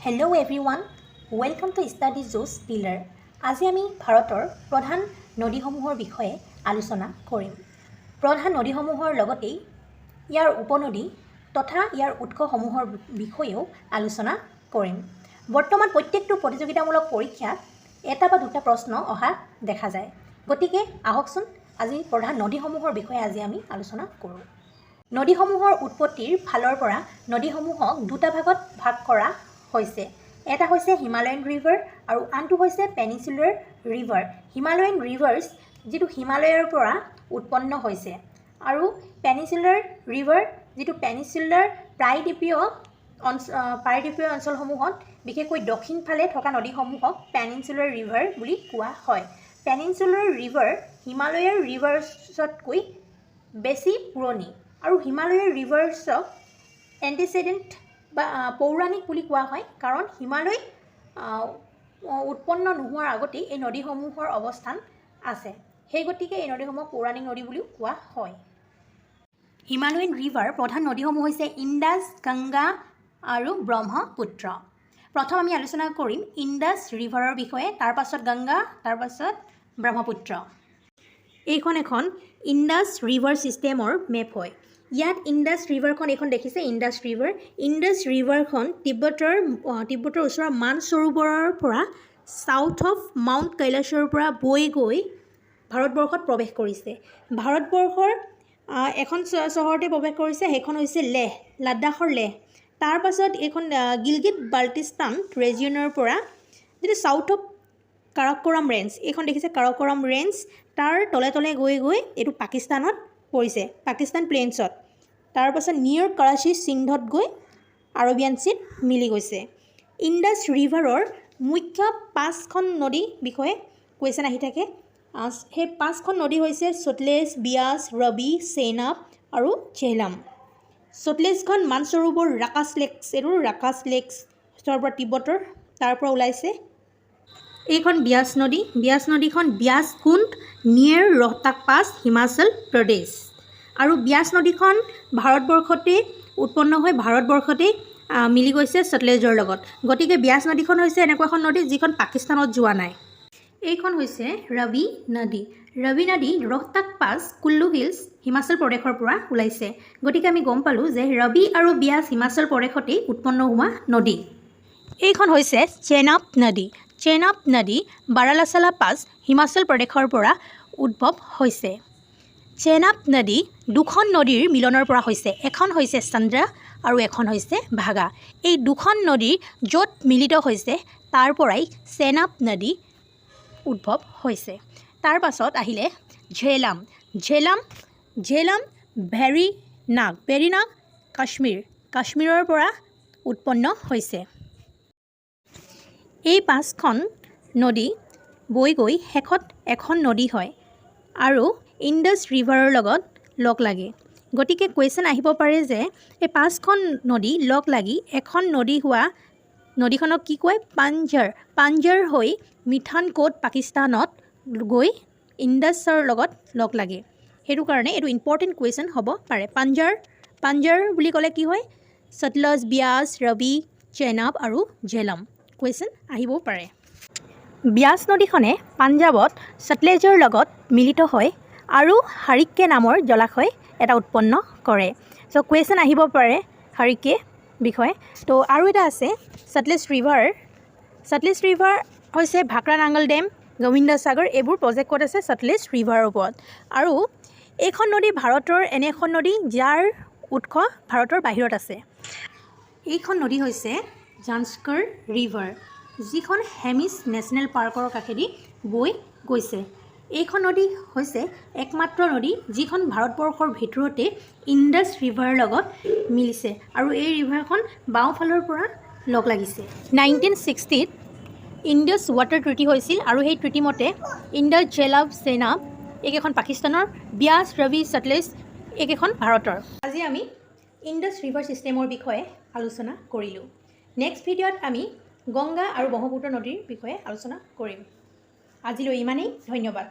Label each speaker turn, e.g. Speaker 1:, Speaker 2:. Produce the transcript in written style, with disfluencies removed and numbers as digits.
Speaker 1: Hello everyone, welcome to studyJosh pillar. আজি আমি ভাৰতৰ প্ৰধান নদীসমূহৰ বিষয়ে আলোচনা কৰিম। প্ৰধান নদীসমূহৰ লগতেই ইয়াৰ উপনদী তথা ইয়াৰ উৎসসমূহৰ বিষয়েও আলোচনা কৰিম। বৰ্তমান প্ৰত্যেকটো প্ৰতিযোগিতামূলক পৰীক্ষাত এটা বা দুটা প্ৰশ্ন অহা দেখা যায়। গতিকে আহকচোন আজি প্ৰধান নদীসমূহৰ বিষয়ে আজি আমি আলোচনা কৰোঁ। নদীসমূহৰ উৎপত্তিৰ ফালৰ পৰা নদীসমূহক দুটা ভাগত ভাগ কৰা হৈছে। এটা হৈছে হিমালয়ান ৰিভাৰ আৰু আনটো হৈছে পেনিনচুলাৰ ৰিভাৰ। হিমালয়ান ৰিভাৰ্ছ যিটো হিমালয়ৰ পৰা উৎপন্ন হৈছে আৰু পেনিনচুলাৰ ৰিভাৰ যিটো পেনিনচুলাৰ প্ৰায়দ্বীপীয় অঞ্চলসমূহত বিশেষকৈ দক্ষিণ ফালে থকা নদীসমূহক পেনিনচুলাৰ ৰিভাৰ বুলি কোৱা হয়। পেনিনচুলাৰ ৰিভাৰ হিমালয়াৰ ৰিভাৰ্ছতকৈ বেছি পুৰণি আৰু হিমালয়াৰ ৰিভাৰ্ছক এণ্টিচেডেণ্ট বা পৌৰাণিক বুলি কোৱা হয়, কাৰণ হিমালয় উৎপন্ন নোহোৱাৰ আগতেই এই নদীসমূহৰ অৱস্থান আছে। সেই গতিকে এই নদীসমূহক পৌৰাণিক নদী বুলিও কোৱা হয়। হিমালয়ান ৰিভাৰ প্ৰধান নদীসমূহ হৈছে ইণ্ডাছ, গংগা আৰু ব্ৰহ্মপুত্ৰ। প্ৰথম আমি আলোচনা কৰিম ইণ্ডাছ ৰিভাৰৰ বিষয়ে, তাৰ পাছত গংগা, তাৰ পাছত ব্ৰহ্মপুত্ৰ। এইখন এখন ইণ্ডাছ ৰিভাৰ ছিষ্টেমৰ মেপ হয়। ইয়াত ইণ্ডাছ ৰিভাৰখন এইখন দেখিছে ইণ্ডাছ ৰিভাৰ। ইণ্ডাছ ৰিভাৰখন তিব্বতৰ ওচৰৰ মানসৰোবৰৰ পৰা ছাউথ অফ মাউণ্ট কৈলাশৰ পৰা বৈ গৈ ভাৰতবৰ্ষত প্ৰৱেশ কৰিছে। ভাৰতবৰ্ষৰ এখন চহৰতে প্ৰৱেশ কৰিছে, সেইখন হৈছে লেহ, লাডাখৰ লেহ। তাৰ পাছত এইখন গিলগিট বাল্টিস্তান ৰেজিয়নৰ পৰা যিটো ছাউথ অফ কাৰাকোৰাম ৰেঞ্জ, এইখন দেখিছে কাৰাকোৰাম ৰেঞ্জ, তাৰ তলে তলে গৈ গৈ এইটো পাকিস্তানত পৰিছে, পাকিস্তান প্লেইনছত। তাৰপাছত নিয়ৰ কৰাচী সিন্ধত গৈ আৰবিয়ান চিত মিলি গৈছে। ইণ্ডাছ ৰিভাৰৰ মুখ্য 5খন নদী বিষয়ে কুৱেশ্যন আহি থাকে। সেই 5খন নদী হৈছে সতলেজ, বিয়াছ, ৰাভি, চেনাব আৰু জেলাম। সতলেজখন মানসৰোবৰ ৰাকাছ লেকছ, এইটো ৰাকাছ লেকছৰ পৰা তিব্বতৰ তাৰ পৰা ওলাইছে। এইখন বিয়াছ নদী, বিয়াছ নদীখন বিয়াছ কুণ্ড নিয়েৰ ৰোহতাক পাছ, হিমাচল প্ৰদেশ। আৰু বিয়াছ নদীখন ভাৰতবৰ্ষতে উৎপন্ন হৈ ভাৰতবৰ্ষতেই মিলি গৈছে সতলেজৰ লগত। গতিকে বিয়াছ নদীখন হৈছে এনেকুৱা এখন নদী যিখন পাকিস্তানত যোৱা নাই। এইখন হৈছে ৰাভি নদী। ৰাভি নদী ৰোহতাক পাছ, কুল্লু হিলছ, হিমাচল প্ৰদেশৰ পৰা ওলাইছে। গতিকে আমি গম পালোঁ যে ৰাভি আৰু বিয়াছ হিমাচল প্ৰদেশতেই উৎপন্ন হোৱা নদী। এইখন হৈছে চেনাব নদী। চেনাব নদী বাৰালাচালা পাছ, হিমাচল প্ৰদেশৰ পৰা উদ্ভৱ হৈছে। চেনাব নদী দুখন নদীৰ মিলনৰ পৰা হৈছে, এখন হৈছে চন্দ্ৰা আৰু এখন হৈছে ভাগা। এই দুখন নদী য'ত মিলিত হৈছে তাৰ পৰাই চেনাব নদী উদ্ভৱ হৈছে। তাৰ পাছত আহিলে জেলাম। জেলাম ভেৰীনাগ কাশ্মীৰৰ পৰা উৎপন্ন হৈছে। এই 5খন নদী বৈ গৈ শেষত এখন নদী হয় আৰু ইণ্ডাছ ৰিভাৰৰ লগত লগ লাগে। গতিকে কুৱেশ্যন আহিব পাৰে যে এই 5খন নদী লগ লাগি এখন নদী হোৱা নদীখনক কি কয়? পাঞ্জাৰ হৈ মিঠানকোট পাকিস্তানত গৈ ইণ্ডাছৰ লগত লগ লাগে। সেইটো কাৰণে এইটো ইম্পৰ্টেণ্ট কুৱেশ্যন হ'ব পাৰে। পাঞ্জাৰ বুলি ক'লে কি হয়? সতলজ, বিয়াছ, ৰাভি, চেনাব আৰু জেলাম কুৱেশ্যন আহিবও পাৰে। বিয়াছ নদীখনে পাঞ্জাৱত সতলেজৰ লগত মিলিত হয় আৰু হাৰিক্কে নামৰ জলাশয় এটা উৎপন্ন কৰে। চ' কুৱেশ্যন আহিব পাৰে হাৰিক্কে বিষয়ে। তো আৰু এটা আছে সতলেজ ৰিভাৰ। সতলেজ ৰিভাৰ হৈছে ভাকৰা নাংগল ডেম, গোবিন্দ সাগৰ, এইবোৰ প্ৰজেক্ট ক'ত আছে? সতলেজ ৰিভাৰৰ ওপৰত। আৰু এইখন নদী ভাৰতৰ এনে এখন নদী যাৰ উৎস ভাৰতৰ বাহিৰত আছে। এইখন নদী হৈছে জাঞ্স্কৰ ৰিভাৰ, যিখন হেমিছ নেশ্যনেল পাৰ্কৰ কাষেদি বৈ গৈছে। এইখন নদী হৈছে একমাত্ৰ নদী যিখন ভাৰতবৰ্ষৰ ভিতৰতে ইণ্ডাছ ৰিভাৰৰ লগত মিলিছে আৰু এই ৰিভাৰখন বাওঁফালৰ পৰা লগ লাগিছে। 1960ত ইণ্ডাছ ৱাটাৰ ট্ৰিটি হৈছিল আৰু সেই ট্ৰিটি মতে ইণ্ডাছ, জেলাম, চেনাব এইকেইখন পাকিস্তানৰ, বিয়াছ, ৰাভি, সতলেজ এইকেইখন ভাৰতৰ। আজি আমি ইণ্ডাছ ৰিভাৰ ছিষ্টেমৰ বিষয়ে আলোচনা কৰিলোঁ। নেক্সট ভিডিঅ'ত আমি গংগা আৰু ব্ৰহ্মপুত্ৰ নদীৰ বিষয়ে আলোচনা কৰিম। আজিলৈ ইমানেই, ধন্যবাদ।